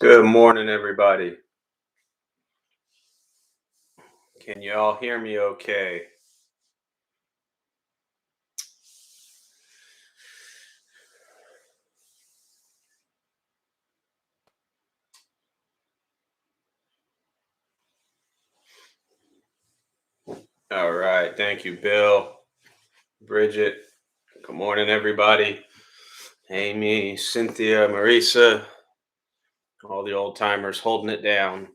Good morning, everybody. Can you all hear me okay? All right. Thank you, Bill, Bridget. Good morning, everybody. Amy, Cynthia, Marisa, all the old timers holding it down.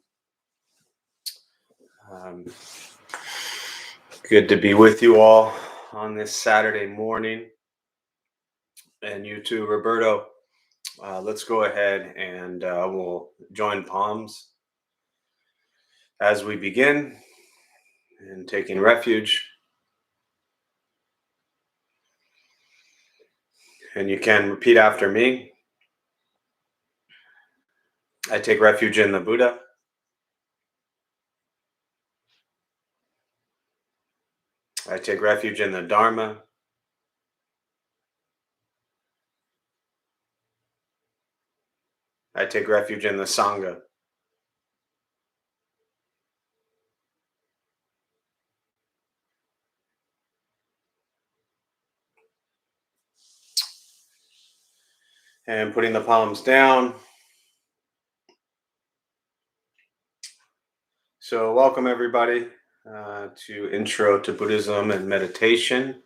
Um, Good to be with you all on this Saturday morning. And you too, Roberto. Let's go ahead and we'll join palms as we begin and taking refuge. And you can repeat after me. I take refuge in the Buddha. I take refuge in the Dharma. I take refuge in the Sangha. And putting the palms down. So welcome everybody to Intro to Buddhism and Meditation.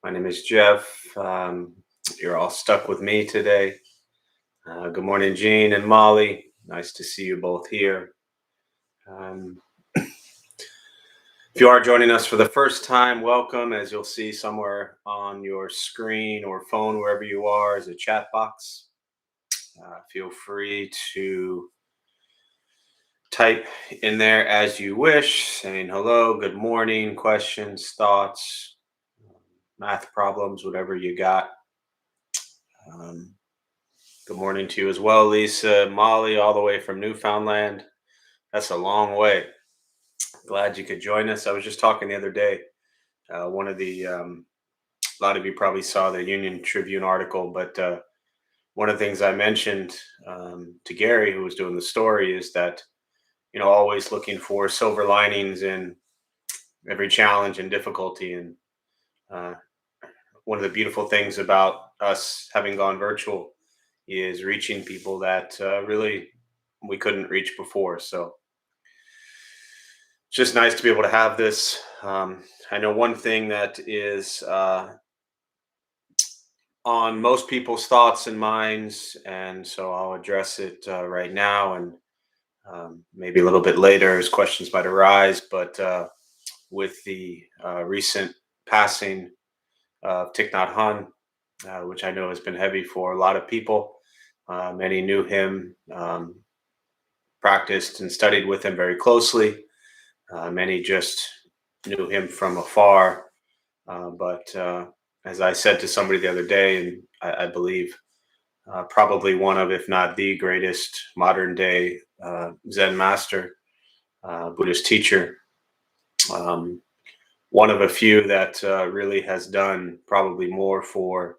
My name is Jeff. You're all stuck with me today. Good morning, Jean and Molly. Nice to see you both here. If you are joining us for the first time, welcome. As you'll see somewhere on your screen or phone, wherever you are, is a chat box. Feel free to type in there as you wish, saying hello, good morning, questions, thoughts, math problems, whatever you got. Good morning to you as well, Lisa, Molly, all the way from Newfoundland. That's a long way. Glad you could join us. I was just talking the other day. One of the, a lot of you probably saw the Union Tribune article, but one of the things I mentioned to Gary, who was doing the story, is that, you know, always looking for silver linings in every challenge and difficulty. And one of the beautiful things about us having gone virtual is reaching people that really we couldn't reach before. So it's just nice to be able to have this. I know one thing that is on most people's thoughts and minds, and so I'll address it right now, and maybe a little bit later as questions might arise. But with the recent passing of Thich Nhat Hanh, which I know has been heavy for a lot of people. Many knew him, practiced and studied with him very closely. Many just knew him from afar. But as I said to somebody the other day, and I believe probably one of, if not the greatest modern day Zen master, Buddhist teacher, one of a few that really has done probably more for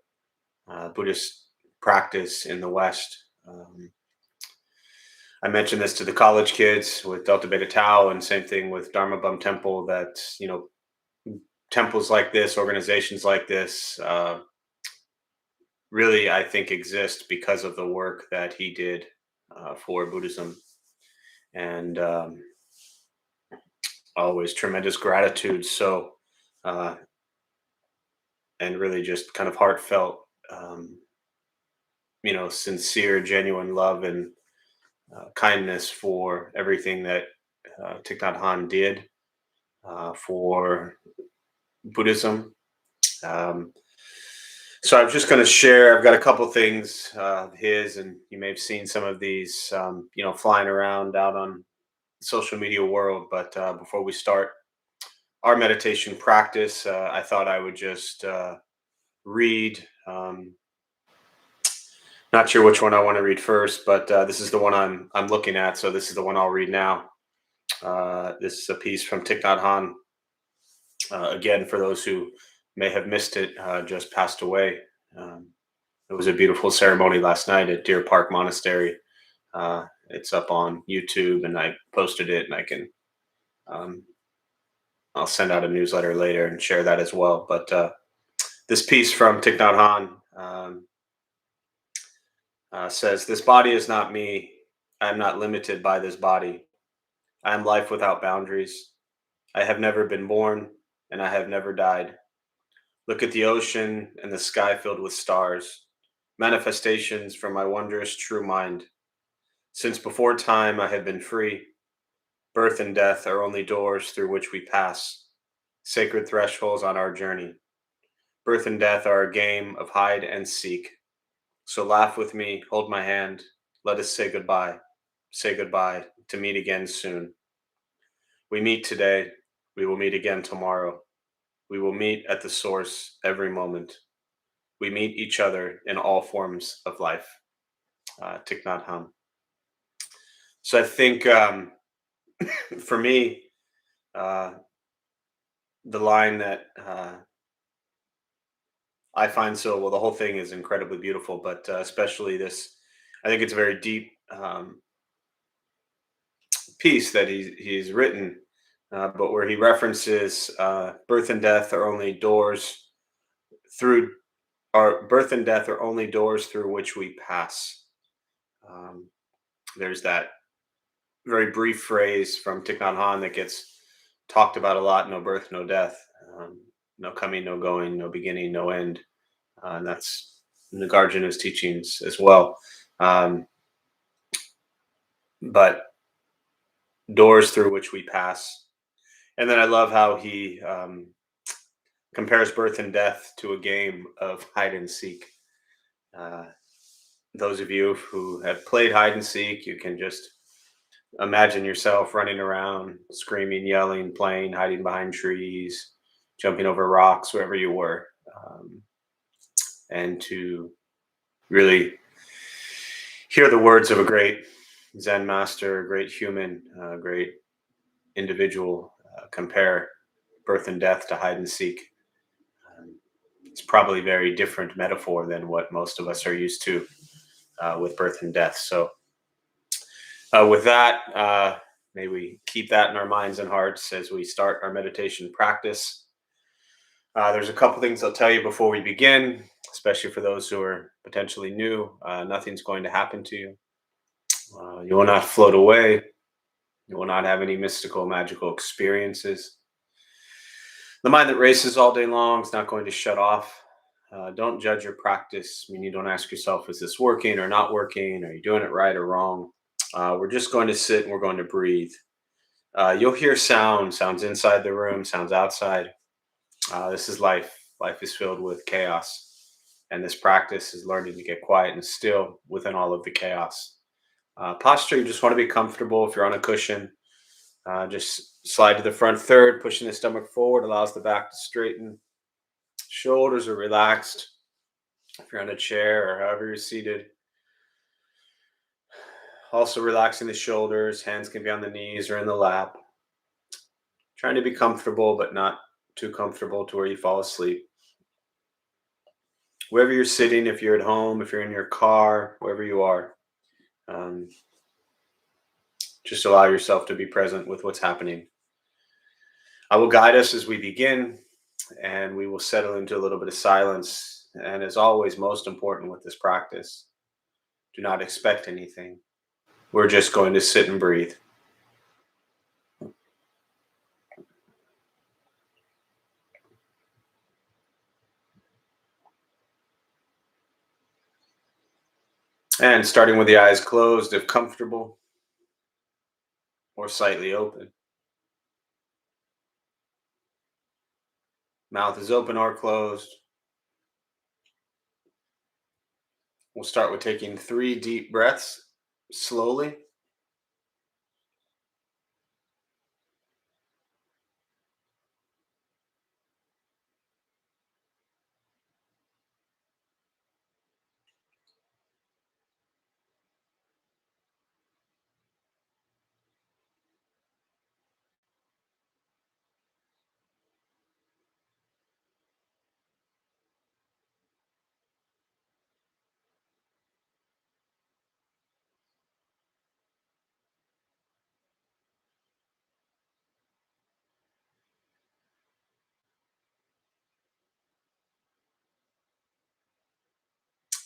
Buddhist practice in the West. I mentioned this to the college kids with Delta Beta Tau, and same thing with Dharma Bum Temple, that, you know, temples like this, organizations like this, really, I think, exist because of the work that he did for Buddhism. And always tremendous gratitude. So, and really just kind of heartfelt, you know, sincere, genuine love and kindness for everything that Thich Nhat Hanh did for Buddhism. So I'm just going to share. I've got a couple things of his, and you may have seen some of these, you know, flying around out on the social media world. But before we start our meditation practice, I thought I would just read. Not sure which one I want to read first, but this is the one I'm looking at. So this is the one I'll read now. This is a piece from Thich Nhat Hanh. Again, for those who may have missed it, just passed away. It was a beautiful ceremony last night at Deer Park Monastery It's up on YouTube, and I posted it, and um, I'll send out a newsletter later and share that as well. But this piece from Thich Nhat Hanh says, "This body is not me. I am not limited by this body. I am life without boundaries. I have never been born, and I have never died. Look at the ocean and the sky filled with stars, manifestations from my wondrous true mind. Since before time I have been free. Birth and death are only doors through which we pass, sacred thresholds on our journey. Birth and death are a game of hide and seek. So laugh with me, hold my hand, let us say goodbye. Say goodbye, to meet again soon. We meet today, we will meet again tomorrow. We will meet at the source every moment. We meet each other in all forms of life." Thich Nhat Hanh. So I think for me, uh, the line that I find so well, the whole thing is incredibly beautiful, but especially this, I think it's a very deep piece that he's written, but where he references birth and death are only doors through our birth and death are only doors through which we pass. Um, there's that very brief phrase from Thich Nhat Hanh that gets talked about a lot: no birth, no death, no coming, no going, no beginning, no end. And that's Nagarjuna's teachings as well. Um, but doors through which we pass. And then I love how he compares birth and death to a game of hide and seek. Uh, those of you who have played hide and seek, you can just imagine yourself running around, screaming, yelling, playing, hiding behind trees, jumping over rocks, wherever you were, and to really hear the words of a great Zen master, a great human, a great individual compare birth and death to hide and seek. Um, it's probably a very different metaphor than what most of us are used to with birth and death. So, with that, may we keep that in our minds and hearts as we start our meditation practice. There's a couple things I'll tell you before we begin, especially for those who are potentially new. Nothing's going to happen to you. You will not float away. You will not have any mystical, magical experiences. The mind that races all day long is not going to shut off. Don't judge your practice. I mean, you don't ask yourself, is this working or not working? Are you doing it right or wrong? We're just going to sit and we're going to breathe. You'll hear sounds inside the room, sounds outside. This is life. Life is filled with chaos. And this practice is learning to get quiet and still within all of the chaos. Posture, you just want to be comfortable. If you're on a cushion, just slide to the front third, pushing the stomach forward, allows the back to straighten. Shoulders are relaxed. If you're on a chair or however you're seated, also relaxing the shoulders. Hands can be on the knees or in the lap. Trying to be comfortable, but not too comfortable to where you fall asleep. Wherever you're sitting, if you're at home, if you're in your car, wherever you are, um, just allow yourself to be present with what's happening. I will guide us as we begin, and we will settle into a little bit of silence. And as always, most important with this practice, do not expect anything. We're just going to sit and breathe. And starting with the eyes closed, if comfortable, or slightly open. Mouth is open or closed. We'll start with taking 3 deep breaths slowly.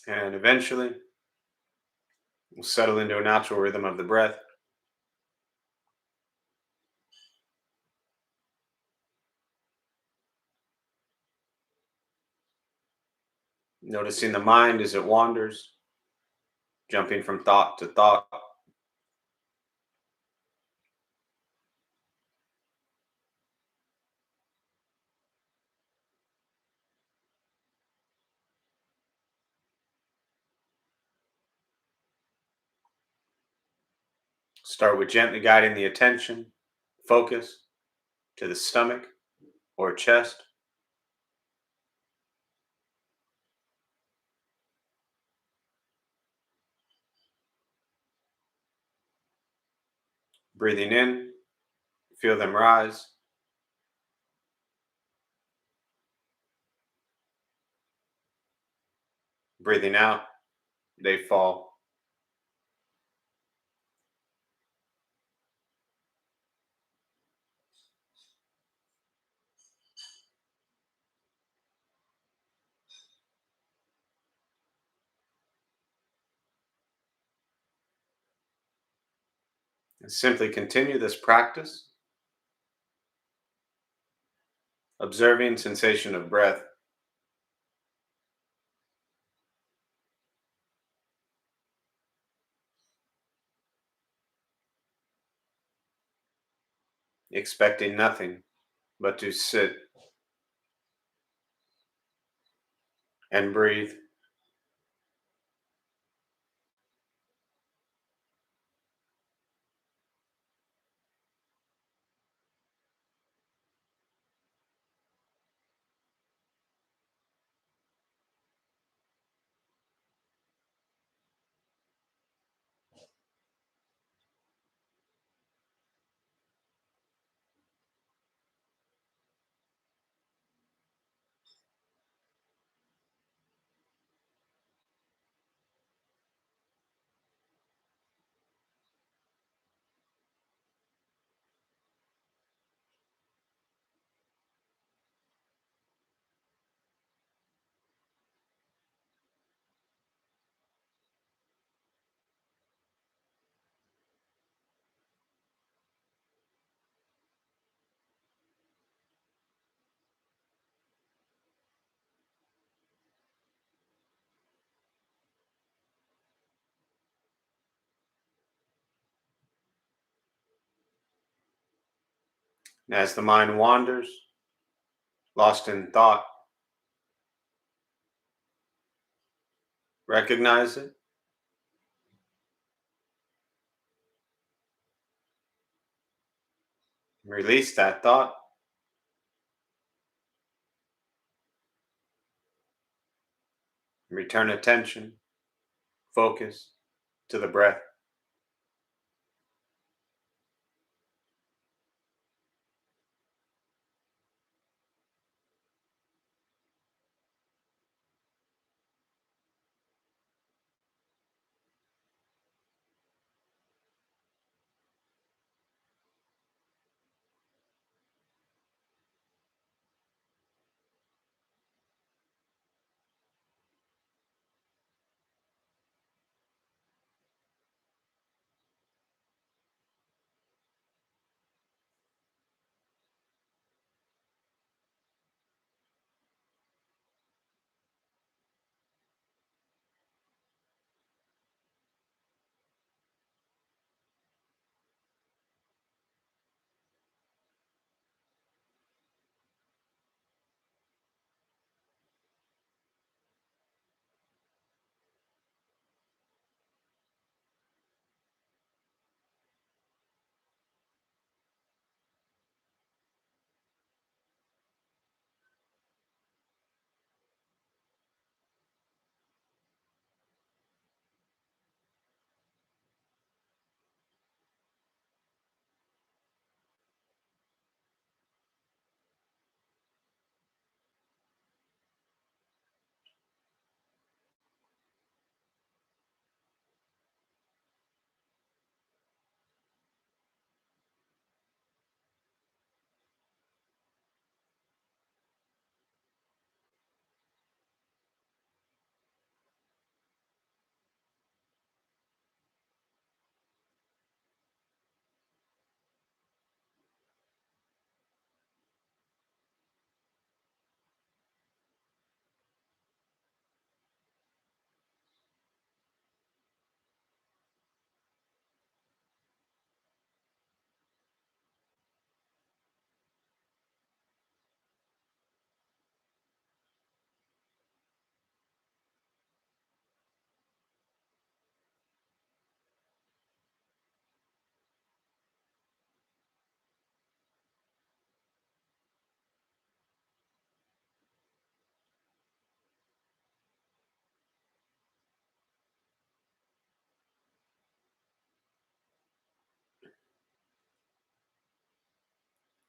And eventually, we'll settle into a natural rhythm of the breath, noticing the mind as it wanders, jumping from thought to thought. Start with gently guiding the attention, focus to the stomach or chest, breathing in, feel them rise, breathing out, they fall. And simply continue this practice, observing sensation of breath, expecting nothing but to sit and breathe. And as the mind wanders, lost in thought, recognize it, release that thought, return attention, focus to the breath.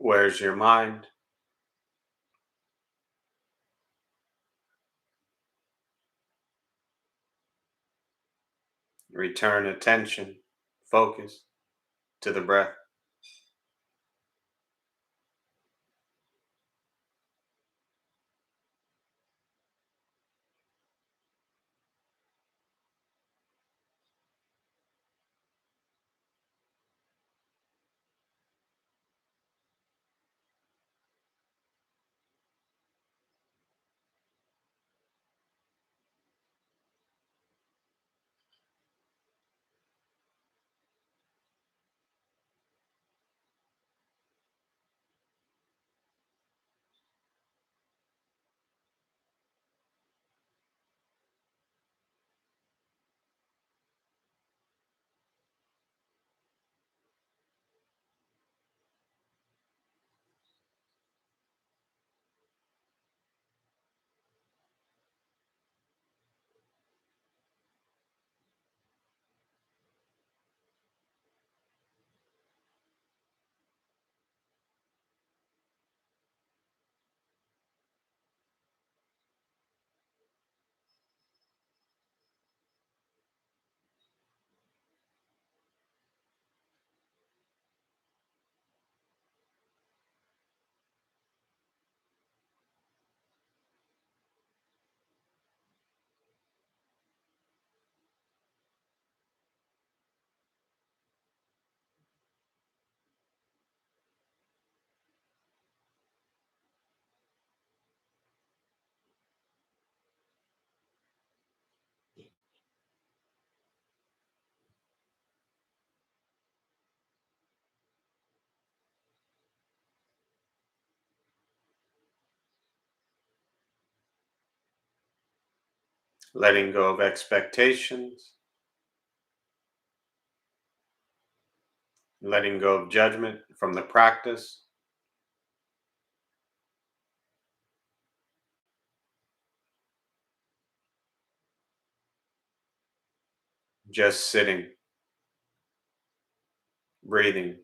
Where's your mind? Return attention, focus to the breath. Letting go of expectations, letting go of judgment from the practice, just sitting, breathing.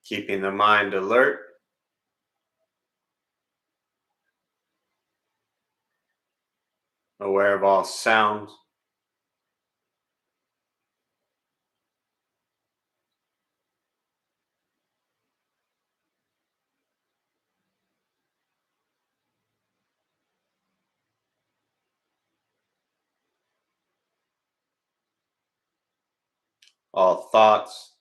Keeping the mind alert, aware of all sounds, all thoughts,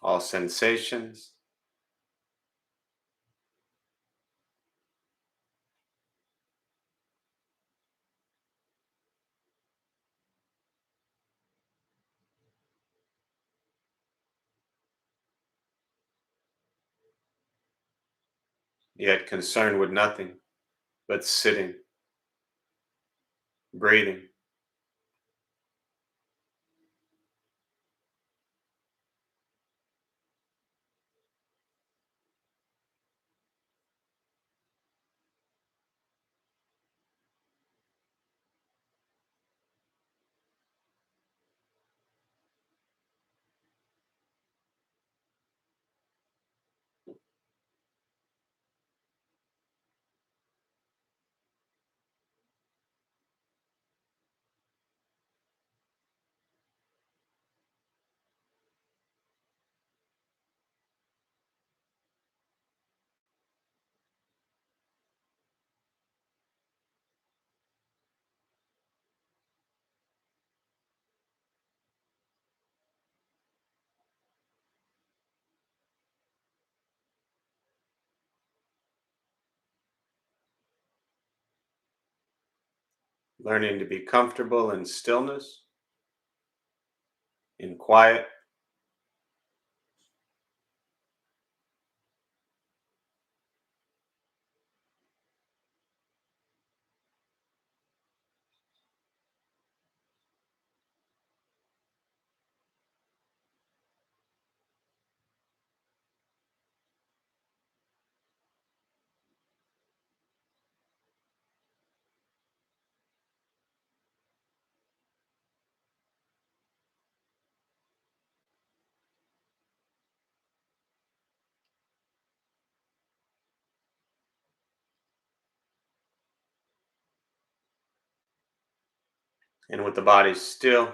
all sensations, yet concerned with nothing but sitting, breathing. Learning to be comfortable in stillness, in quiet, and with the body still,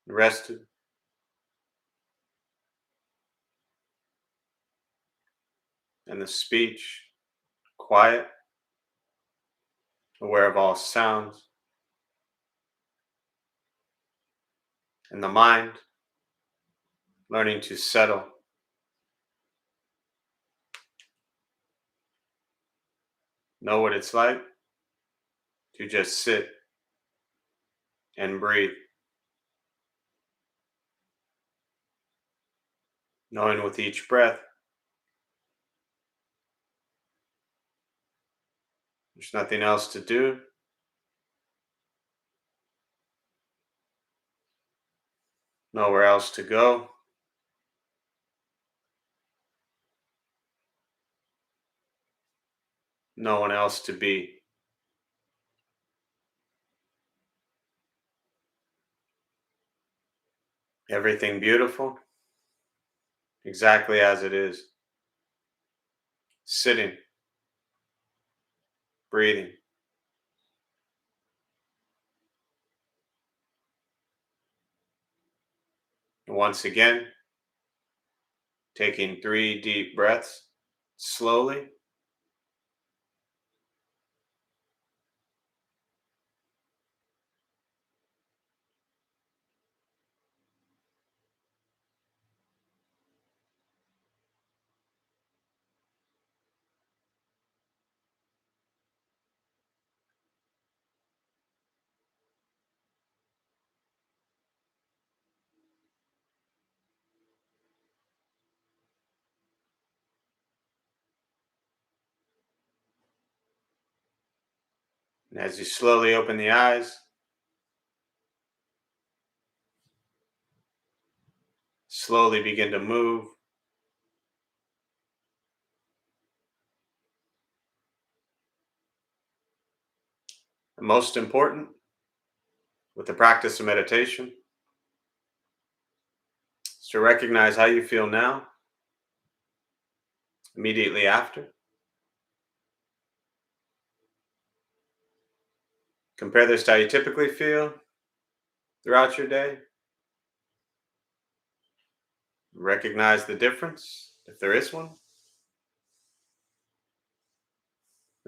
rested, and the speech quiet, aware of all sounds, and the mind learning to settle, know what it's like to just sit and breathe, knowing with each breath there's nothing else to do, nowhere else to go, no one else to be. Everything beautiful, exactly as it is. Sitting, breathing. And once again, taking 3 deep breaths slowly. And as you slowly open the eyes, slowly begin to move. And most important, with the practice of meditation, is to recognize how you feel now, immediately after. Compare this to how you typically feel throughout your day. Recognize the difference, if there is one.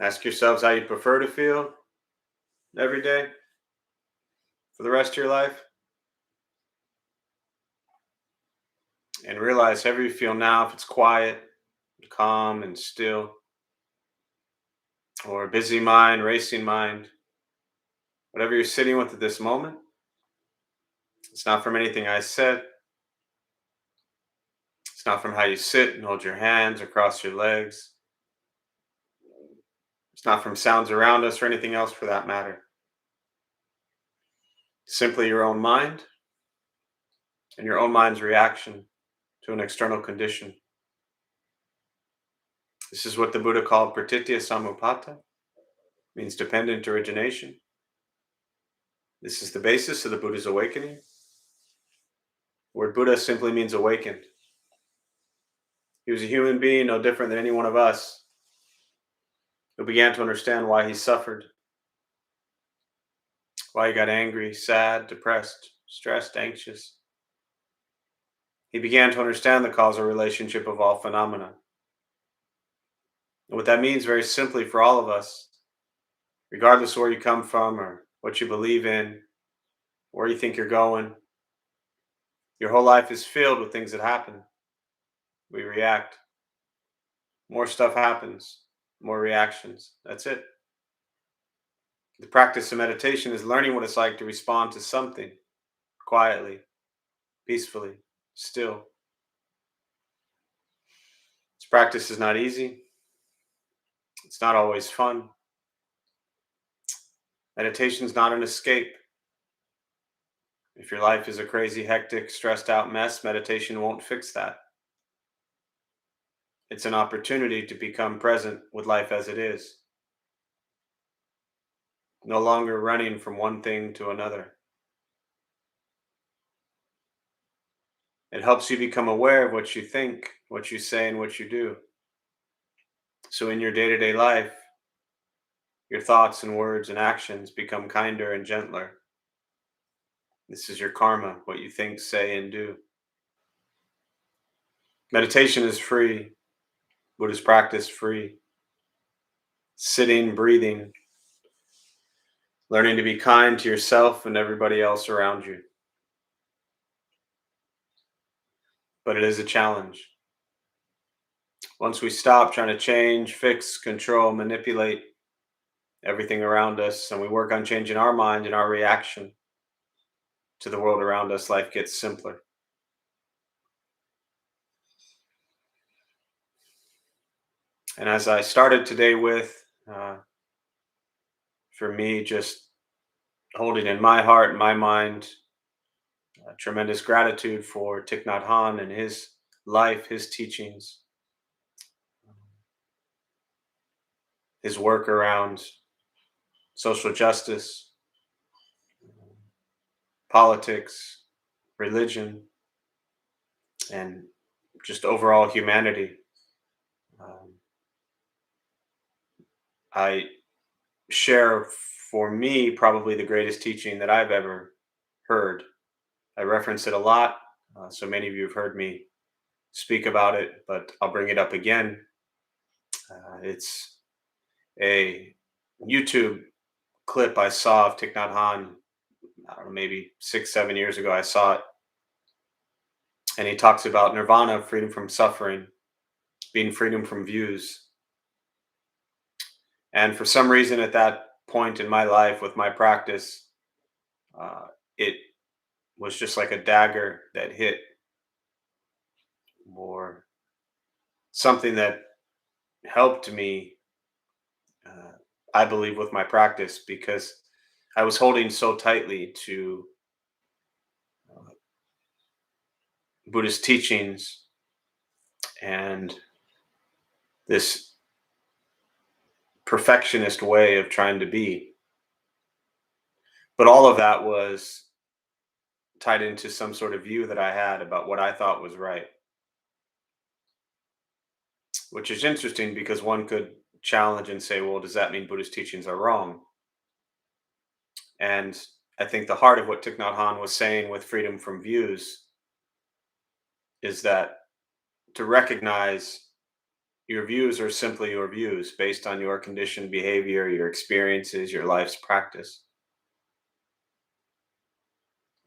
Ask yourselves how you prefer to feel every day for the rest of your life. And realize however you feel now, if it's quiet, calm, and still, or a busy mind, racing mind, whatever you're sitting with at this moment, it's not from anything I said. It's not from how you sit and hold your hands or cross your legs. It's not from sounds around us or anything else for that matter. Simply your own mind and your own mind's reaction to an external condition. This is what the Buddha called pratitya samuppada, means dependent origination. This is the basis of the Buddha's awakening. The word Buddha simply means awakened. He was a human being, no different than any one of us, who began to understand why he suffered, why he got angry, sad, depressed, stressed, anxious. He began to understand the causal relationship of all phenomena. And what that means, very simply, for all of us, regardless of where you come from or what you believe in, where you think you're going, your whole life is filled with things that happen. We react. More stuff happens, more reactions. That's it. The practice of meditation is learning what it's like to respond to something quietly, peacefully, still. This practice is not easy. It's not always fun. Meditation is not an escape. If your life is a crazy, hectic, stressed out mess, meditation won't fix that. It's an opportunity to become present with life as it is. No longer running from one thing to another. It helps you become aware of what you think, what you say, and what you do. So in your day-to-day life, your thoughts and words and actions become kinder and gentler. This is your karma, what you think, say, and do. Meditation is free. Buddhist practice free. Sitting, breathing, learning to be kind to yourself and everybody else around you. But it is a challenge. Once we stop trying to change, fix, control, manipulate everything around us, and we work on changing our mind and our reaction to the world around us, life gets simpler. And as I started today with, for me, just holding in my heart and my mind tremendous gratitude for Thich Nhat Hanh and his life, his teachings, his work around social justice, politics, religion, and just overall humanity. I share, for me, probably the greatest teaching that I've ever heard. I reference it a lot, so many of you have heard me speak about it, but I'll bring it up again. It's a YouTube clip I saw of Thich Nhat Hanh, I don't know, maybe 6, 7 years ago. I saw it, and he talks about nirvana, freedom from suffering, being freedom from views. And for some reason, at that point in my life with my practice, it was just like a dagger that hit, or something that helped me, I believe, with my practice, because I was holding so tightly to Buddhist teachings and this perfectionist way of trying to be. But all of that was tied into some sort of view that I had about what I thought was right, which is interesting because one could challenge and say, well, does that mean Buddhist teachings are wrong? And I think the heart of what Thich Nhat Hanh was saying with freedom from views is that to recognize your views are simply your views based on your conditioned behavior, your experiences, your life's practice.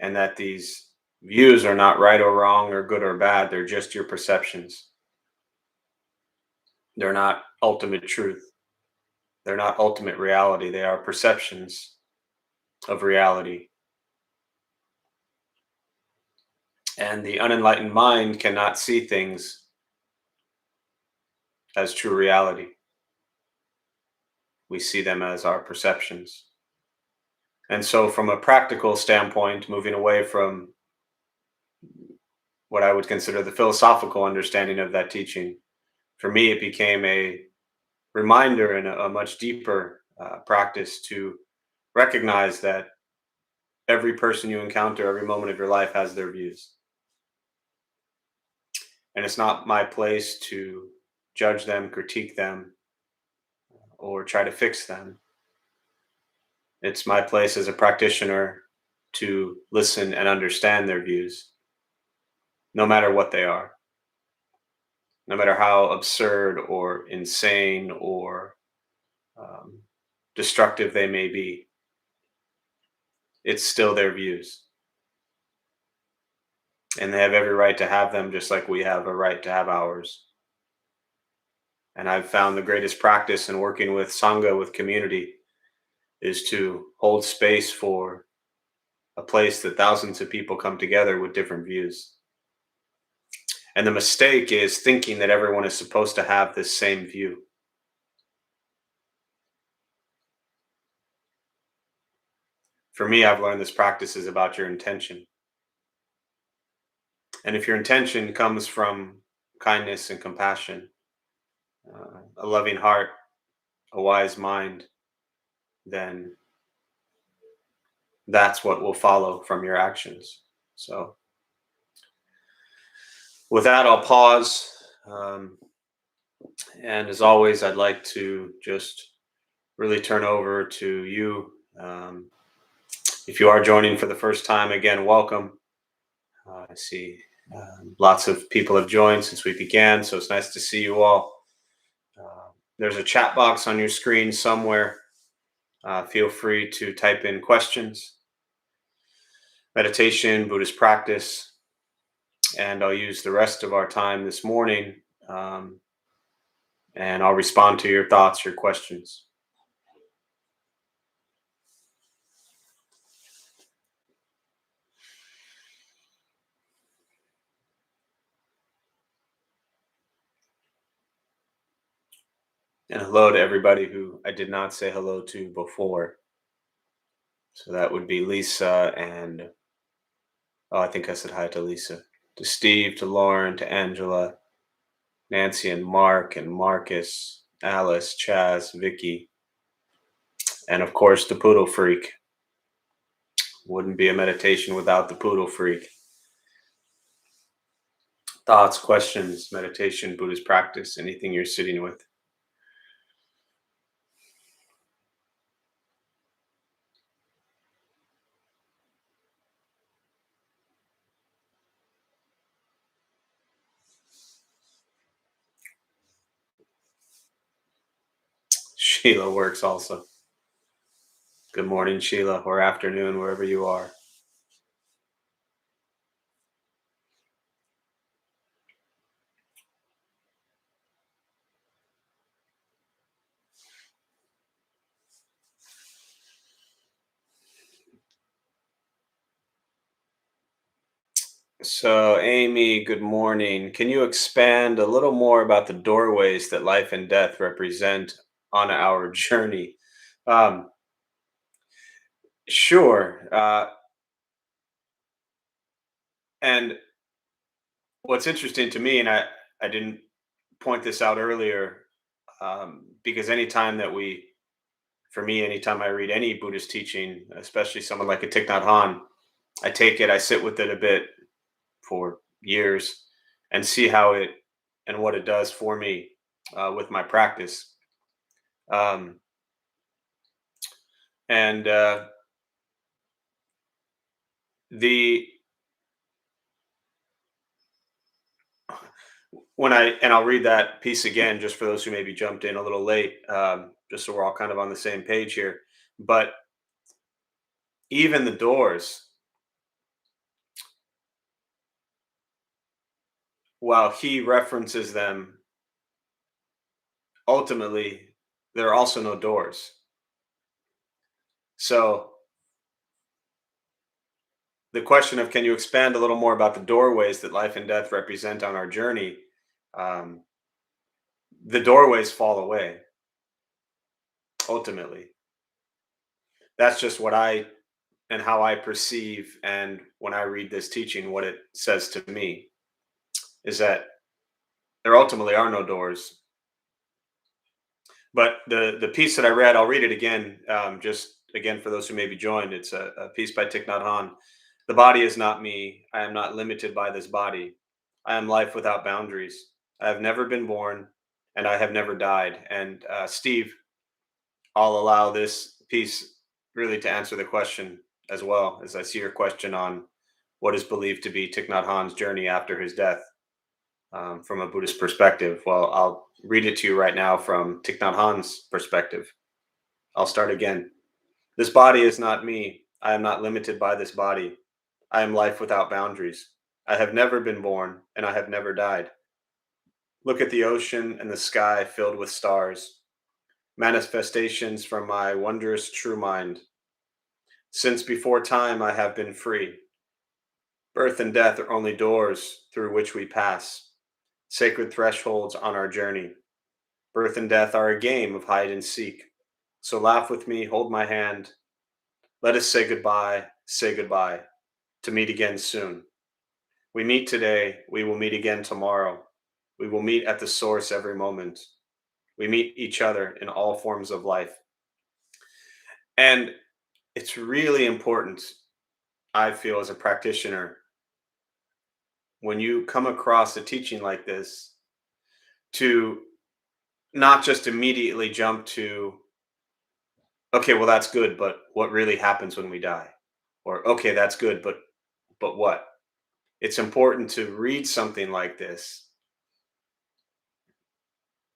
And that these Views are not right or wrong or good or bad. They're just your perceptions. They're not ultimate truth. They're not ultimate reality. They are perceptions of reality. And the unenlightened mind cannot see things as true reality. We see them as our perceptions. And so, from a practical standpoint, moving away from what I would consider the philosophical understanding of that teaching, for me, it became a reminder and a much deeper practice to recognize that every person you encounter, every moment of your life has their views. And it's not my place to judge them, critique them, or try to fix them. It's my place as a practitioner to listen and understand their views, no matter what they are, no matter how absurd or insane or um, destructive they may be. It's still their views. And they have every right to have them, just like we have a right to have ours. And I've found the greatest practice in working with Sangha, with community, is to hold space for a place that thousands of people come together with different views. And the mistake is thinking that everyone is supposed to have this same view. For me, I've learned this practice is about your intention. And if your intention comes from kindness and compassion, a loving heart, a wise mind, then that's what will follow from your actions. So, with that, I'll pause. And as always, I'd like to just really turn over to you. If you are joining for the first time, again, welcome. I see lots of people have joined since we began, so it's nice to see you all. There's a chat box on your screen somewhere. Feel free to type in questions, meditation, Buddhist practice, and I'll use the rest of our time this morning and I'll respond to your thoughts, your questions. And hello to everybody who I did not say hello to before. So that would be Lisa and, oh, I think I said hi to Lisa. To Steve, to Lauren, to Angela, Nancy and Mark and Marcus, Alice, Chaz, Vicky, and of course the Poodle Freak. Wouldn't be a meditation without the Poodle Freak. Thoughts, questions, meditation, Buddhist practice, anything you're sitting with. Sheila works also. Good morning, Sheila, or afternoon, wherever you are. So, Amy, good morning. Can you expand a little more about the doorways that life and death represent on our journey? Um, sure. And what's interesting to me, and I didn't point this out earlier, because anytime that for me, anytime I read any Buddhist teaching, especially someone like a Thich Nhat Hanh, I take it, I sit with it a bit for years and see how it and what it does for me with my practice. Um, and the I'll read that piece again just for those who maybe jumped in a little late, just so we're all kind of on the same page here. But even the doors, while he references them, ultimately, there are also no doors. So the question of, can you expand a little more about the doorways that life and death represent on our journey? Um, the doorways fall away, ultimately. That's just what I and how I perceive, and when I read this teaching, what it says to me is that there ultimately are no doors. But the piece that I read, I'll read it again, just again for those who may be joined. It's a piece by Thich Nhat Hanh. The body is not me. I am not limited by this body. I am life without boundaries. I have never been born, and I have never died. And Steve, I'll allow this piece really to answer the question as well, as I see your question on what is believed to be Thich Nhat Hanh's journey after his death, from a Buddhist perspective. Well, I'll read it to you right now from Thich Nhat Hanh's perspective. I'll start again. This body is not me. I am not limited by this body. I am life without boundaries. I have never been born, and I have never died. Look at the ocean and the sky filled with stars, manifestations from my wondrous true mind. Since before time, I have been free. Birth and death are only doors through which we pass, sacred thresholds on our journey. Birth and death are a game of hide and seek. So laugh with me, hold my hand. Let us say goodbye, to meet again soon. We meet today, we will meet again tomorrow. We will meet at the source every moment. We meet each other in all forms of life. And it's really important, I feel, as a practitioner, when you come across a teaching like this, to not just immediately jump to, okay, well that's good, but what really happens when we die? Or okay, that's good, but what? It's important to read something like this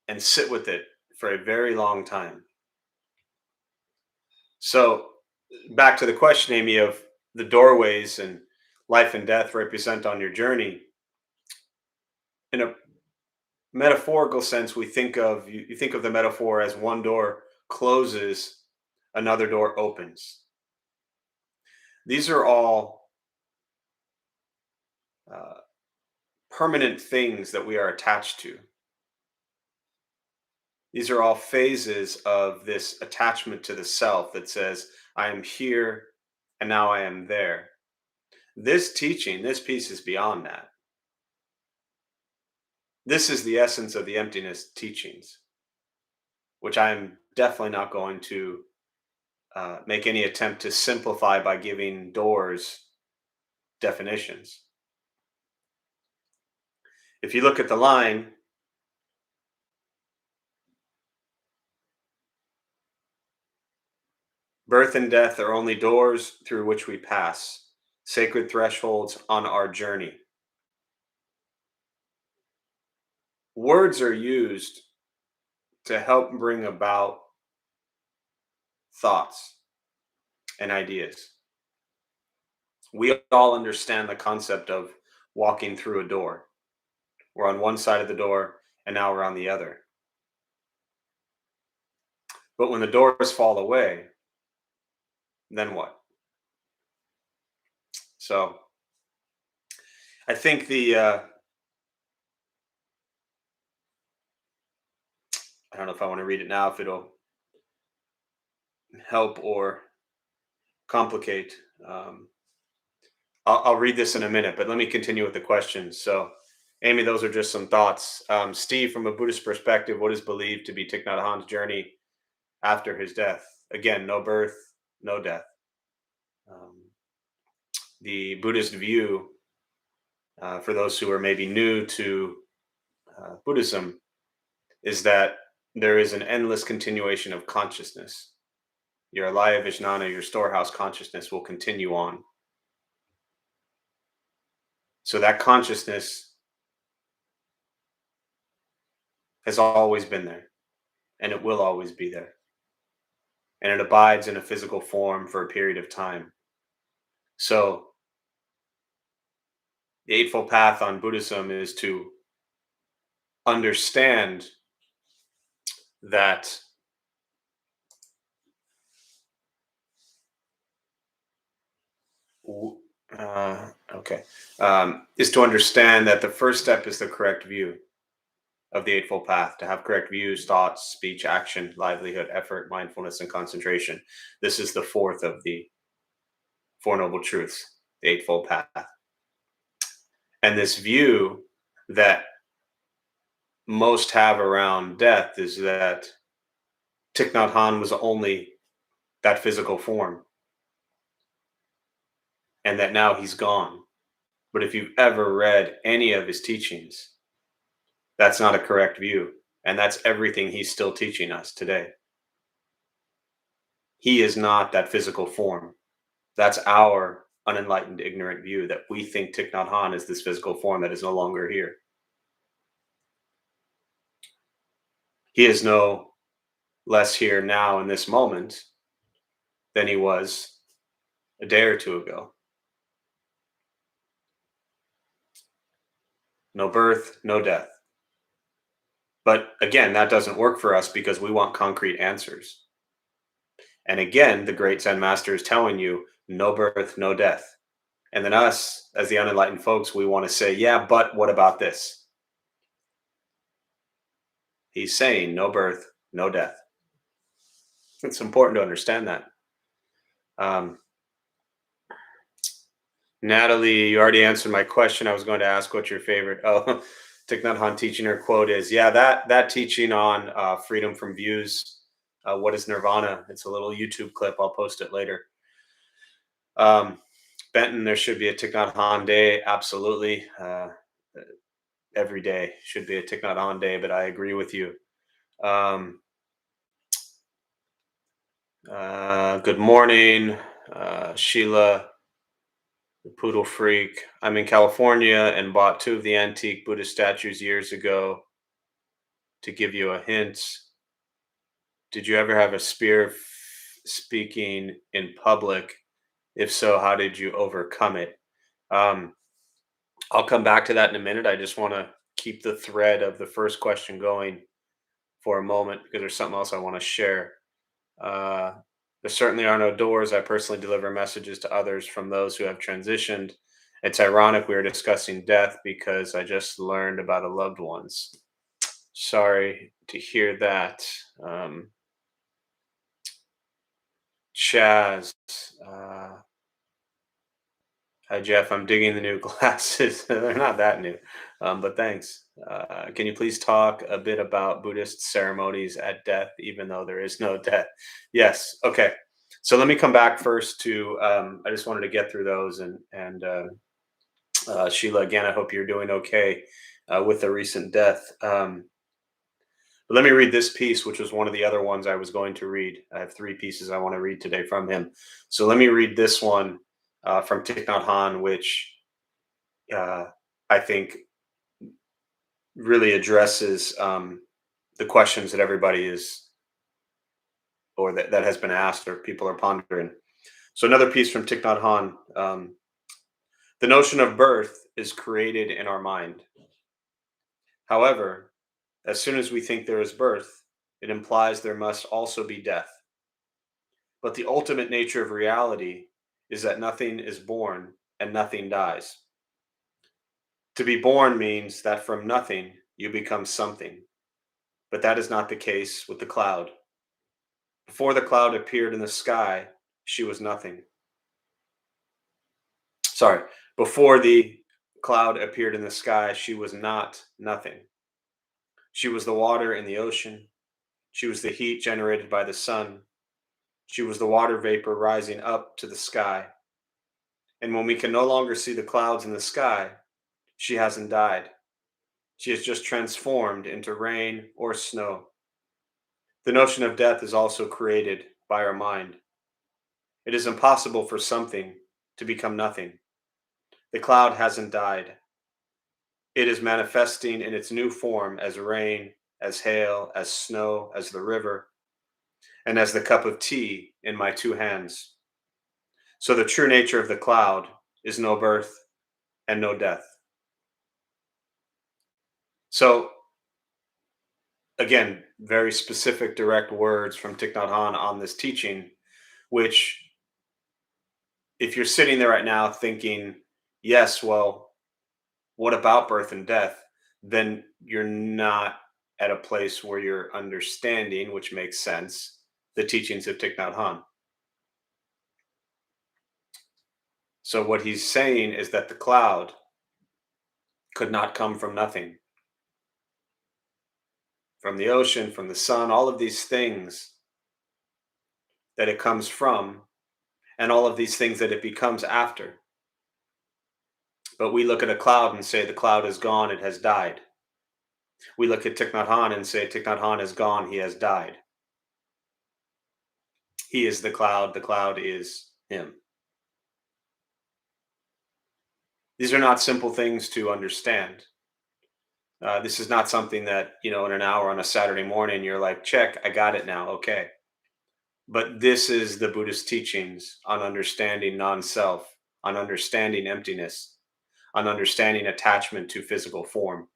and sit with it for a very long time. So back to the question, Amy, of the doorways and life and death represent on your journey. In a metaphorical sense, we think of you think of the metaphor as one door closes, another door opens. These are all uh, permanent things that we are attached to. These are all phases of this attachment to the self that says, I am here and now I am there. This teaching, this piece is beyond that. This is the essence of the emptiness teachings, which I'm definitely not going to make any attempt to simplify by giving doors definitions. If you look at the line, birth and death are only doors through which we pass, sacred thresholds on our journey. Words are used to help bring about thoughts and ideas. We all understand the concept of walking through a door. We're on one side of the door and now we're on the other. But when the doors fall away, then what? So I think I don't know if I want to read it now, if it'll help or complicate. Um, I'll read this in a minute, but let me continue with the questions. So, Amy, those are just some thoughts. Steve, from a Buddhist perspective, what is believed to be Thich Nhat Hanh's journey after his death? Again, no birth, no death. Um, the Buddhist view, for those who are maybe new to Buddhism, is that there is an endless continuation of consciousness. Your alaya vijnana, your storehouse consciousness, will continue on. So that consciousness has always been there, and it will always be there. And it abides in a physical form for a period of time. So the Eightfold Path on Buddhism is to understand that w- okay, is to understand that the first step is the correct view of the Eightfold Path, to have correct views, thoughts, speech, action, livelihood, effort, mindfulness, and concentration. This is the fourth of the Four Noble Truths, the Eightfold Path. And this view that most have around death is that Thich Nhat Hanh was only that physical form and that now he's gone. But if you've ever read any of his teachings, that's not a correct view. And that's everything he's still teaching us today. He is not that physical form. That's our unenlightened, ignorant view, that we think Thich Nhat Hanh is this physical form that is no longer here. He is no less here now in this moment than he was a day or two ago. No birth, no death. But again, that doesn't work for us because we want concrete answers. And again, the great Zen master is telling you no birth, no death. And then us, as the unenlightened folks, we want to say, yeah, but what about this? He's saying no birth, no death. It's important to understand that. Natalie, you already answered my question. I was going to ask what your favorite Thich Nhat Hanh teaching or quote is. Yeah, that teaching on freedom from views. What is nirvana? It's a little YouTube clip. I'll post it later. Benton, there should be a Thich Nhat Hanh day. Absolutely. Every day should be a Thich Nhat Hanh day, but I agree with you. Good morning, Sheila, the poodle freak. I'm in California and bought 2 of the antique Buddhist statues years ago. To give you a hint, did you ever have a spear speaking in public? If so, how did you overcome it? Um, I'll come back to that in a minute. I just want to keep the thread of the first question going for a moment because there's something else I want to share. Uh, there certainly are no doors. I personally deliver messages to others from those who have transitioned. It's ironic we are discussing death because I just learned about a loved one's. Sorry to hear that. Chaz, uh, hi Jeff. I'm digging the new glasses. They're not that new, but thanks. Can you please talk a bit about Buddhist ceremonies at death, even though there is no death? Yes. Okay. So let me come back first to. I just wanted to get through those, and Sheila, again, I hope you're doing okay with the recent death. But let me read this piece, which was one of the other ones I was going to read. I have 3 pieces I want to read today from him. So let me read this one from Thich Nhat Hanh, which uh, I think really addresses the questions that everybody is, or that has been asked, or people are pondering. So another piece from Thich Nhat Hanh. The notion of birth is created in our mind. However, as soon as we think there is birth, it implies there must also be death. But the ultimate nature of reality is that nothing is born and nothing dies. To be born means that from nothing you become something. But that is not the case with the cloud. Before the cloud appeared in the sky, she was nothing. Sorry, before the cloud appeared in the sky, she was not nothing. She was the water in the ocean. She was the heat generated by the sun. She was the water vapor rising up to the sky. And when we can no longer see the clouds in the sky, she hasn't died. She has just transformed into rain or snow. The notion of death is also created by our mind. It is impossible for something to become nothing. The cloud hasn't died. It is manifesting in its new form as rain, as hail, as snow, as the river, and as the cup of tea in my 2 hands. So the true nature of the cloud is no birth and no death. So again, very specific, direct words from Thich Nhat Hanh on this teaching, which, if you're sitting there right now thinking, yes, well, what about birth and death? Then you're not at a place where you're understanding, which makes sense, the teachings of Thich Nhat Hanh. So what he's saying is that the cloud could not come from nothing, from the ocean, from the sun, all of these things that it comes from, and all of these things that it becomes after. But we look at a cloud and say the cloud is gone, it has died. We look at Thich Nhat Hanh and say Thich Nhat Hanh is gone, he has died. He is the cloud is him. These are not simple things to understand. This is not something that, in an hour on a Saturday morning, you're like, check, I got it now. Okay. But this is the Buddhist teachings on understanding non self, on understanding emptiness, on understanding attachment to physical form.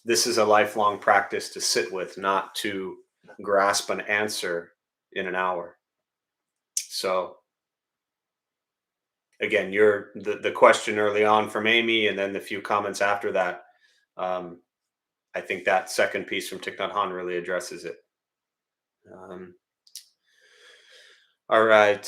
This is a lifelong practice to sit with, not to grasp an answer in an hour. So, again, the question early on from Amy, and then the few comments after that. I think that second piece from Thich Nhat Hanh really addresses it. All right.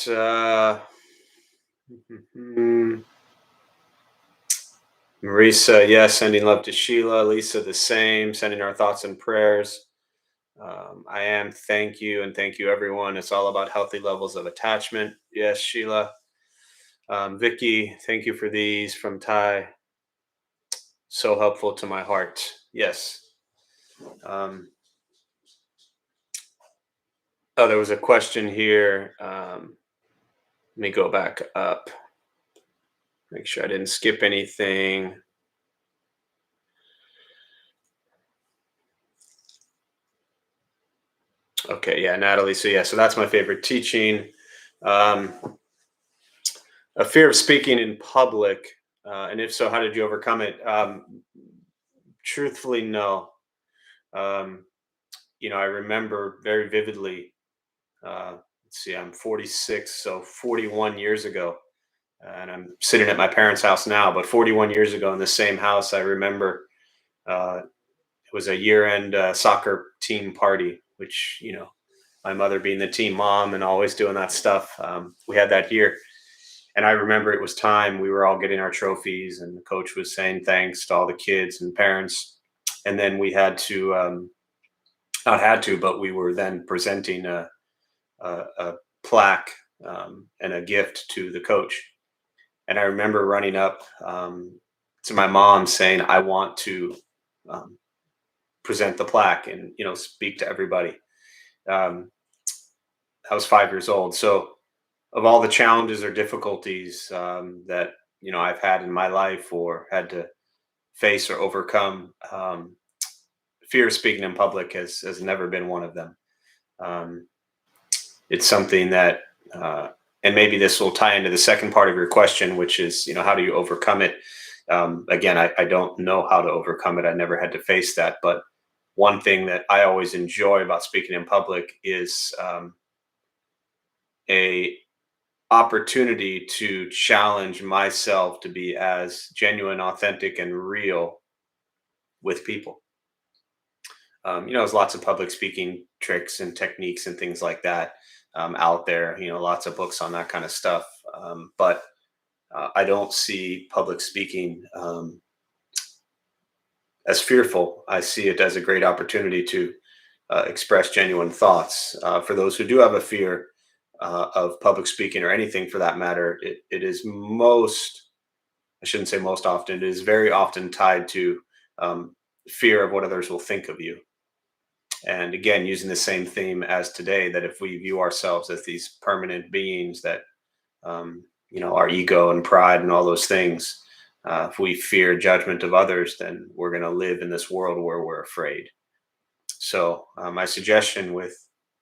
Marisa, yes, sending love to Sheila. Lisa, the same. Sending our thoughts and prayers. I am. Thank you, and thank you, everyone. It's all about healthy levels of attachment. Yes, Sheila. Vicky, thank you for these from Thai. So helpful to my heart. Yes. There was a question here. Let me go back up. Make sure I didn't skip anything. Okay, yeah, Natalie. So that's my favorite teaching. A fear of speaking in public, and if so, how did you overcome it? Truthfully, no. I remember very vividly. Let's see, I'm 46, so 41 years ago, and I'm sitting at my parents' house now. But 41 years ago, in the same house, I remember it was a year-end soccer team party, which my mother being the team mom and always doing that stuff. We had that here. And I remember it was time. We were all getting our trophies, and the coach was saying thanks to all the kids and parents. And then we had to, not had to, but we were then presenting a plaque and a gift to the coach. And I remember running up to my mom saying, I want to present the plaque and, speak to everybody. I was 5 years old. So, of all the challenges or difficulties that I've had in my life or had to face or overcome, fear of speaking in public has never been one of them. It's something that, and maybe this will tie into the second part of your question, which is how do you overcome it? Again, I don't know how to overcome it. I never had to face that, but one thing that I always enjoy about speaking in public is a opportunity to challenge myself to be as genuine, authentic, and real with people. There's lots of public speaking tricks and techniques and things like that out there. Lots of books on that kind of stuff. But I don't see public speaking as fearful. I see it as a great opportunity to express genuine thoughts. For those who do have a fear of public speaking or anything for that matter, it is I shouldn't say most often, it is very often tied to fear of what others will think of you. And again, using the same theme as today, that if we view ourselves as these permanent beings that, our ego and pride and all those things, if we fear judgment of others, then we're going to live in this world where we're afraid. So my suggestion with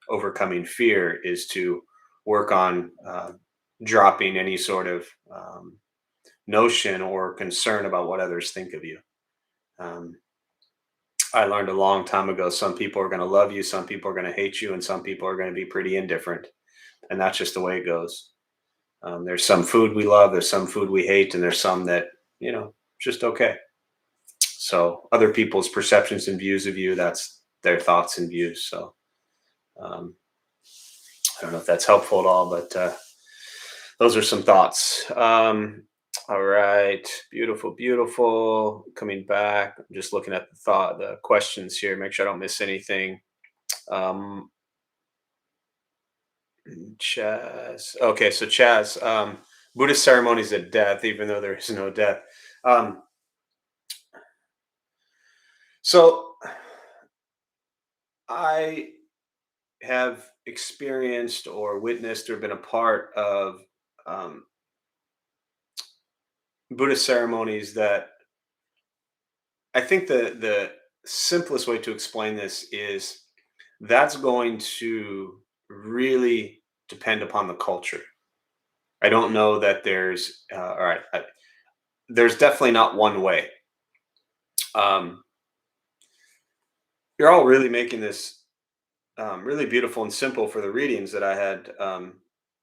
overcoming fear is to work on dropping any sort of notion or concern about what others think of you. I learned a long time ago, some people are going to love you, some people are going to hate you, and some people are going to be pretty indifferent. And that's just the way it goes. There's some food we love, there's some food we hate, and there's some that, just okay. So other people's perceptions and views of you, that's their thoughts and views. So um, I don't know if that's helpful at all, but those are some thoughts. All right, beautiful, beautiful. Coming back, I'm just looking at the questions here, make sure I don't miss anything. Um, Chaz. Okay, so Chaz, Buddhist ceremonies at death, even though there is no death. Um, so I have experienced or witnessed or been a part of um, Buddhist ceremonies that I think the simplest way to explain this is that's going to really depend upon the culture. I don't know that there's all right. There's definitely not one way. Um, you're all really making this really beautiful and simple for the readings that I had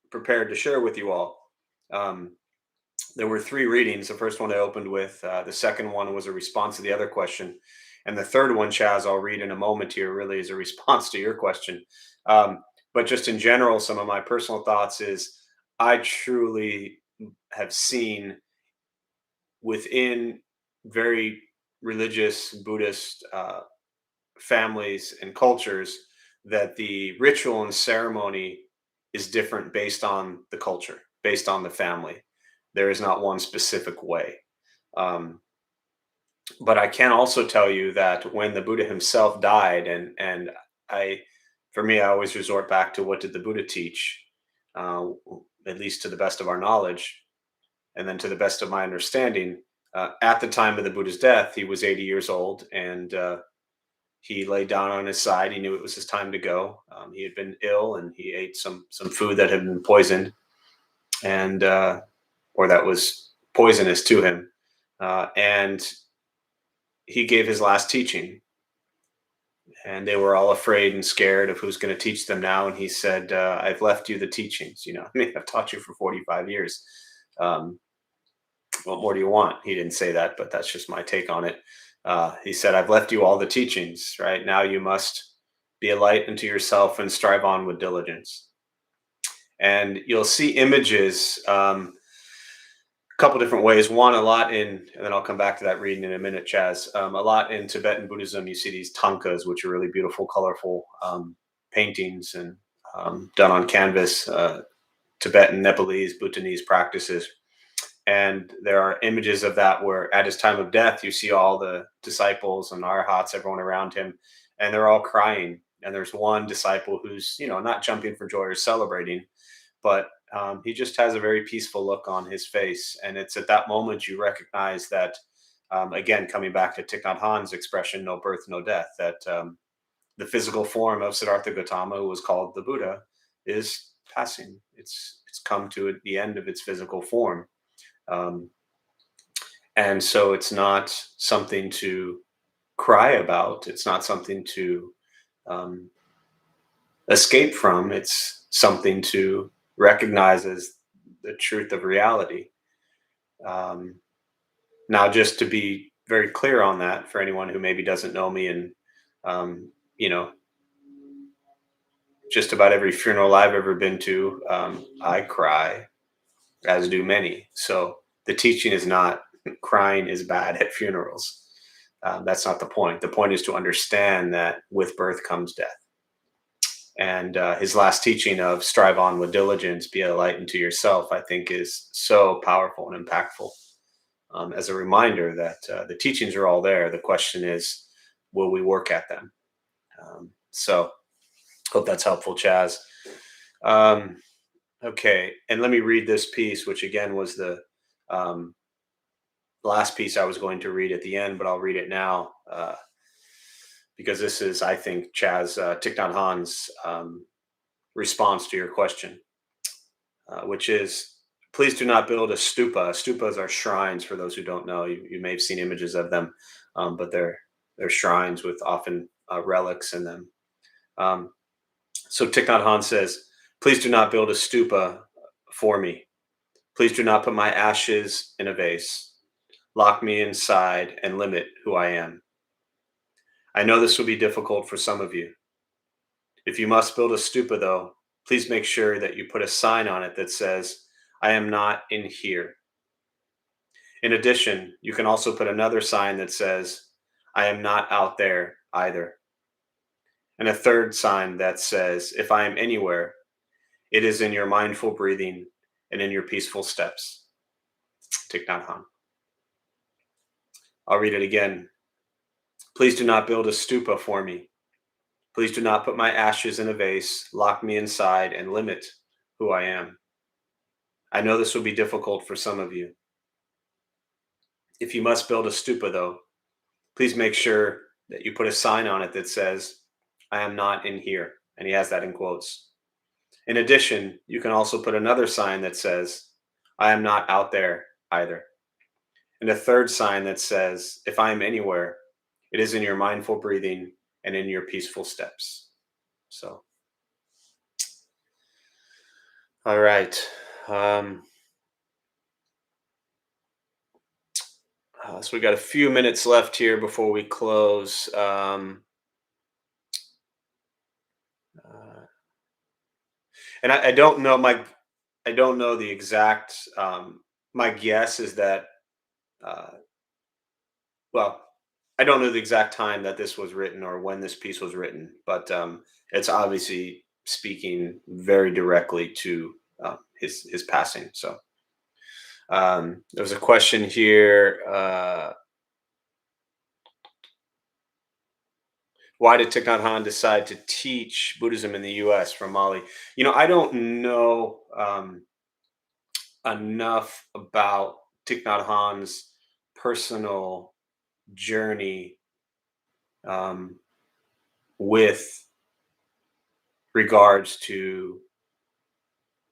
prepared to share with you all. Um, there were three readings. The first one I opened with. The second one was a response to the other question, and the third one, Chaz, I'll read in a moment here. Really, is a response to your question. But just in general, some of my personal thoughts is I truly have seen within very religious Buddhist families and cultures that the ritual and ceremony is different based on the culture, based on the family. There is not one specific way. Um, but I can also tell you that when the Buddha himself died, and I, for me, I always resort back to what did the Buddha teach, uh, at least to the best of our knowledge, and then to the best of my understanding. At the time of the Buddha's death, he was 80 years old, and he laid down on his side. He knew it was his time to go. He had been ill, and he ate some food that had been poisoned, and or that was poisonous to him. And he gave his last teaching, and they were all afraid and scared of who's going to teach them now. And he said, "I've left you the teachings. I mean, I've taught you for 45 years. Um, what more do you want?" He didn't say that, but that's just my take on it. He said, "I've left you all the teachings. Right now, you must be a light unto yourself and strive on with diligence." And you'll see images a couple different ways. One, a lot in, and then I'll come back to that reading in a minute, Chaz. A lot in Tibetan Buddhism, you see these tankas, which are really beautiful, colorful paintings and done on canvas, Tibetan, Nepalese, Bhutanese practices. And there are images of that where at his time of death, you see all the disciples and arhats, everyone around him, and they're all crying. And there's one disciple who's, not jumping for joy or celebrating, but he just has a very peaceful look on his face. And it's at that moment you recognize that, again, coming back to Thich Nhat Hanh's expression, no birth, no death, that the physical form of Siddhartha Gautama, who was called the Buddha, is passing. It's come to the end of its physical form. Um, and so it's not something to cry about. It's not something to um, escape from. It's something to recognize as the truth of reality. Um, Now, just to be very clear on that, for anyone who maybe doesn't know me, and um, you know, just about every funeral I've ever been to, I cry, as do many. So the teaching is not crying is bad at funerals. That's not the point. The point is to understand that with birth comes death. And his last teaching of strive on with diligence, be a light unto yourself, I think is so powerful and impactful, as a reminder that the teachings are all there. The question is, will we work at them? So hope that's helpful, Chaz. Um, okay. And let me read this piece, which again was the um, last piece I was going to read at the end, but I'll read it now, because this is, I think, Chaz, Thich Nhat Hanh's response to your question, which is, please do not build a stupa. Stupas are shrines, for those who don't know. You may have seen images of them, but they're They're shrines with often relics in them. Um, so Thich Nhat Hanh says, "Please do not build a stupa for me. Please do not put my ashes in a vase. Lock me inside and limit who I am. I know this will be difficult for some of you. If you must build a stupa, though, please make sure that you put a sign on it that says, 'I am not in here.' In addition, you can also put another sign that says, 'I am not out there either.' And a third sign that says, 'If I am anywhere, it is in your mindful breathing and in your peaceful steps.'" Thich Nhat Hanh. I'll read it again. "Please do not build a stupa for me. Please do not put my ashes in a vase, lock me inside, and limit who I am. I know this will be difficult for some of you. If you must build a stupa, though, please make sure that you put a sign on it that says, 'I am not in here.'" And he has that in quotes. In addition, you can also put another sign that says, "I am not out there either." And a third sign that says, "If I am anywhere, it is in your mindful breathing and in your peaceful steps." So, all right. Um, so we got a few minutes left here before we close. Uh, and I don't know I don't know the exact. My guess is that, uh, well, I don't know the exact time that this was written or when this piece was written, but it's obviously speaking very directly to his passing. So there was a question here. Why did Thich Nhat Hanh decide to teach Buddhism in the U.S. from Mali? I don't know enough about Thich Nhat Hanh's personal journey um, with regards to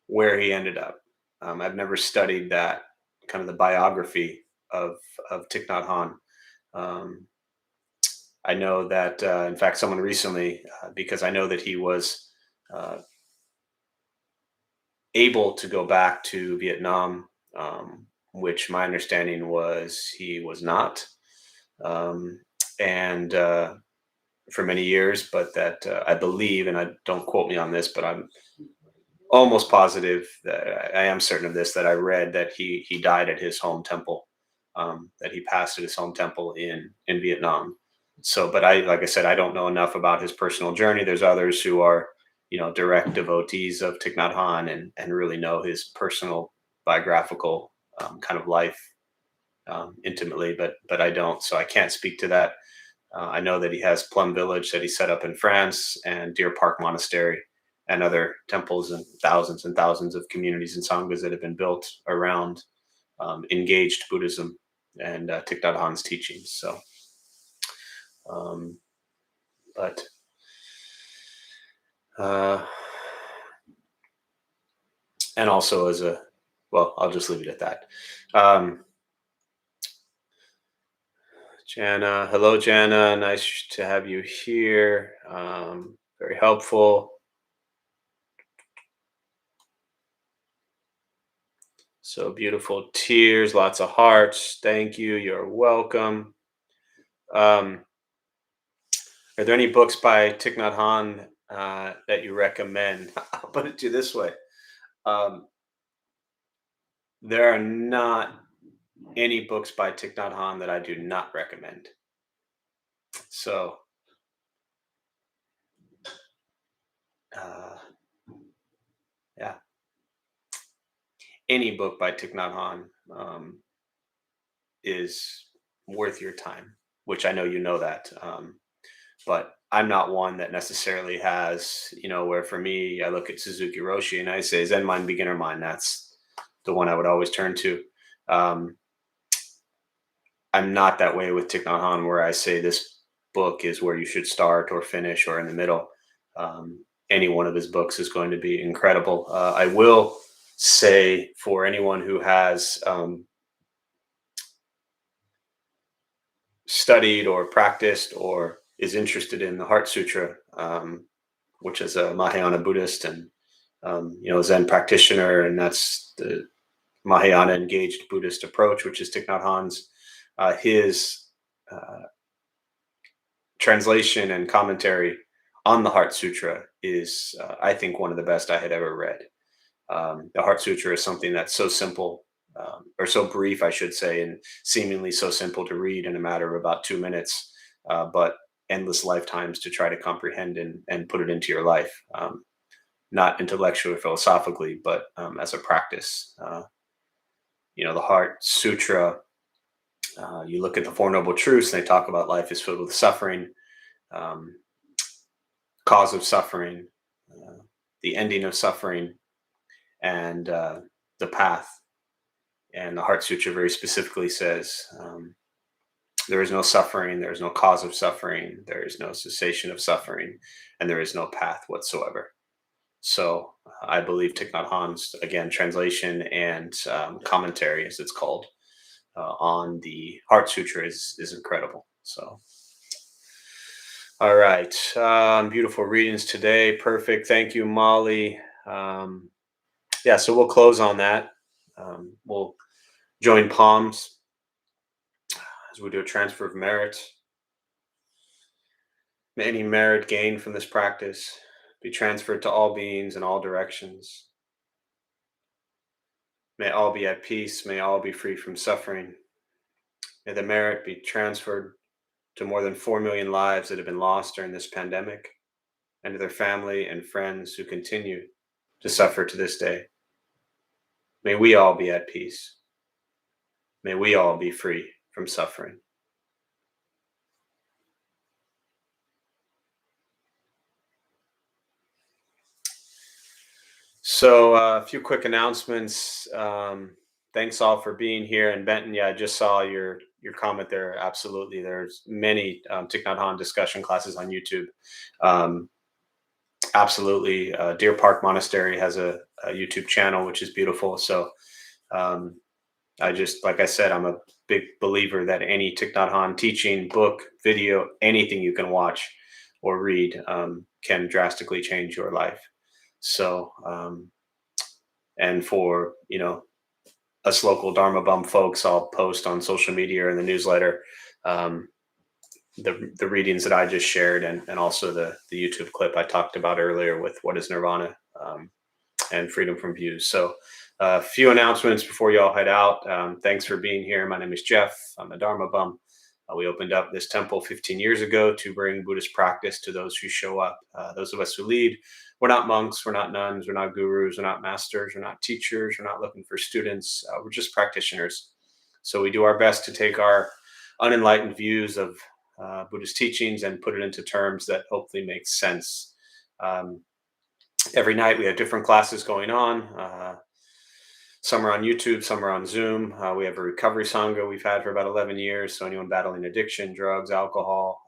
where he ended up. I've never studied that kind of the biography of Thich Nhat Hanh. Um, I know that, in fact, someone recently, because I know that he was uh, able to go back to Vietnam, which my understanding was he was not, um, and for many years. But that I believe, and I don't quote me on this, but I'm almost positive that I am certain of this, that I read that he died at his home temple, that he passed at his home temple in Vietnam. So, but like I said, I don't know enough about his personal journey. There's others who are, direct devotees of Thich Nhat Hanh and really know his personal biographical kind of life intimately, but I don't, so I can't speak to that. I know that he has Plum Village that he set up in France, and Deer Park Monastery, and other temples and thousands of communities and sanghas that have been built around engaged Buddhism and Thich Nhat Hanh's teachings. So, um, but uh, and also as a, well, I'll just leave it at that. Jana, hello, Jana. Nice to have you here. Very helpful. So beautiful tears, lots of hearts. Thank you. You're welcome. Um, are there any books by Thich Nhat Hanh that you recommend? I'll put it to you this way. Um, there are not any books by Thich Nhat Hanh that I do not recommend. So, uh, yeah, any book by Thich Nhat Hanh is worth your time, which I know you know that. But I'm not one that necessarily has, where for me, I look at Suzuki Roshi and I say, Zen mind, beginner mind. That's the one I would always turn to. Um, I'm not that way with Thich Nhat Hanh, where I say this book is where you should start or finish or in the middle. Any one of his books is going to be incredible. I will say, for anyone who has studied or practiced or is interested in the Heart Sutra, which is a Mahayana Buddhist and Zen practitioner, and that's the Mahayana engaged Buddhist approach, which is Thich Nhat Hanh's. His translation and commentary on the Heart Sutra is, I think, one of the best I had ever read. The Heart Sutra is something that's so simple, or so brief, I should say, and seemingly so simple to read in a matter of about 2 minutes, but endless lifetimes to try to comprehend and put it into your life, not intellectually or philosophically, but as a practice. The Heart Sutra, you look at the Four Noble Truths, and they talk about life is filled with suffering, cause of suffering, the ending of suffering, and the path. And the Heart Sutra very specifically says there is no suffering, there is no cause of suffering, there is no cessation of suffering, and there is no path whatsoever. So I believe Thich Nhat Hanh's, again, translation and commentary, as it's called, on the Heart Sutra is incredible. So, all right, beautiful readings today. Perfect. Thank you, Molly. So we'll close on that. We'll join palms as we do a transfer of merit. May any merit gained from this practice be transferred to all beings in all directions. May all be at peace. May all be free from suffering. May the merit be transferred to more than 4 million lives that have been lost during this pandemic, and to their family and friends who continue to suffer to this day. May we all be at peace. May we all be free from suffering. So a few quick announcements. Thanks all for being here. And Benton, I just saw your comment there. Absolutely. There's many Thich Nhat Hanh discussion classes on YouTube. Absolutely. Deer Park Monastery has a YouTube channel, which is beautiful. So like I said, I'm a big believer that any Thich Nhat Hanh teaching, book, video, anything you can watch or read can drastically change your life. So, and for, us local Dharma Bum folks, I'll post on social media or in the newsletter the readings that I just shared, and also the YouTube clip I talked about earlier with What is Nirvana and Freedom from Views. So a few announcements before you all head out. Thanks for being here. My name is Jeff. I'm a Dharma Bum. We opened up this temple 15 years ago to bring Buddhist practice to those who show up. Those of us who lead, we're not monks, we're not nuns, we're not gurus, we're not masters, we're not teachers, we're not looking for students. We're just practitioners. So we do our best to take our unenlightened views of Buddhist teachings and put it into terms that hopefully make sense. Every night we have different classes going on. Some are on YouTube, some are on Zoom. We have a recovery sangha we've had for about 11 years. So anyone battling addiction, drugs, alcohol,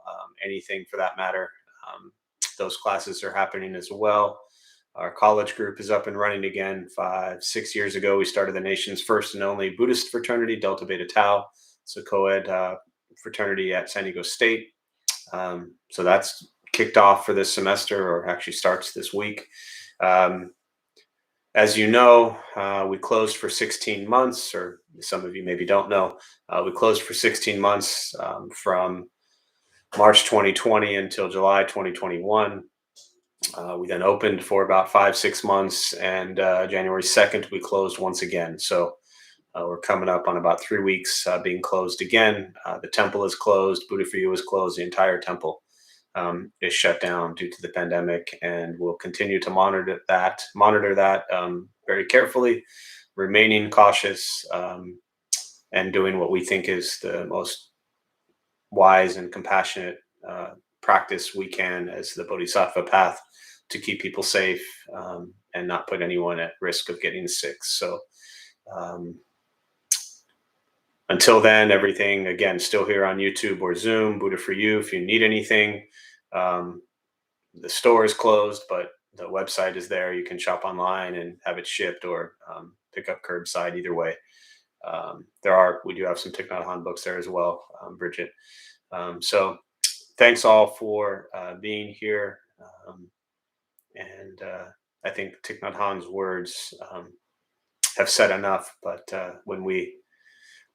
anything for that matter, those classes are happening as well. Our college group is up and running again. 5-6 years ago, we started the nation's first and only Buddhist fraternity, Delta Beta Tau. It's a co-ed fraternity at San Diego State. So that's kicked off for this semester, or actually starts this week. As you know, we closed for 16 months, or some of you maybe don't know. We closed for 16 months from March 2020 until July 2021. We then opened for about 5-6 months, and January 2nd, we closed once again. So we're coming up on about 3 weeks being closed again. The temple is closed. Buddha for You is closed. The entire temple is shut down due to the pandemic, and we'll continue to monitor that very carefully, remaining cautious, and doing what we think is the most wise and compassionate practice we can as the Bodhisattva path to keep people safe and not put anyone at risk of getting sick. So until then, everything, again, still here on YouTube or Zoom, Buddha for You. If you need anything, the store is closed, but the website is there. You can shop online and have it shipped, or pick up curbside, either way. We do have some Thich Nhat Hanh books there as well, Bridget. So thanks all for being here. And I think Thich Nhat Hanh's words have said enough. But when we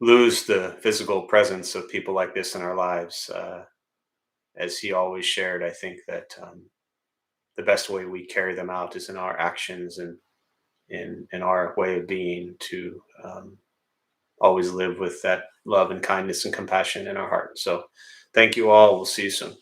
lose the physical presence of people like this in our lives, as he always shared, I think that the best way we carry them out is in our actions and in our way of being, to always live with that love and kindness and compassion in our heart. So thank you all. We'll see you soon.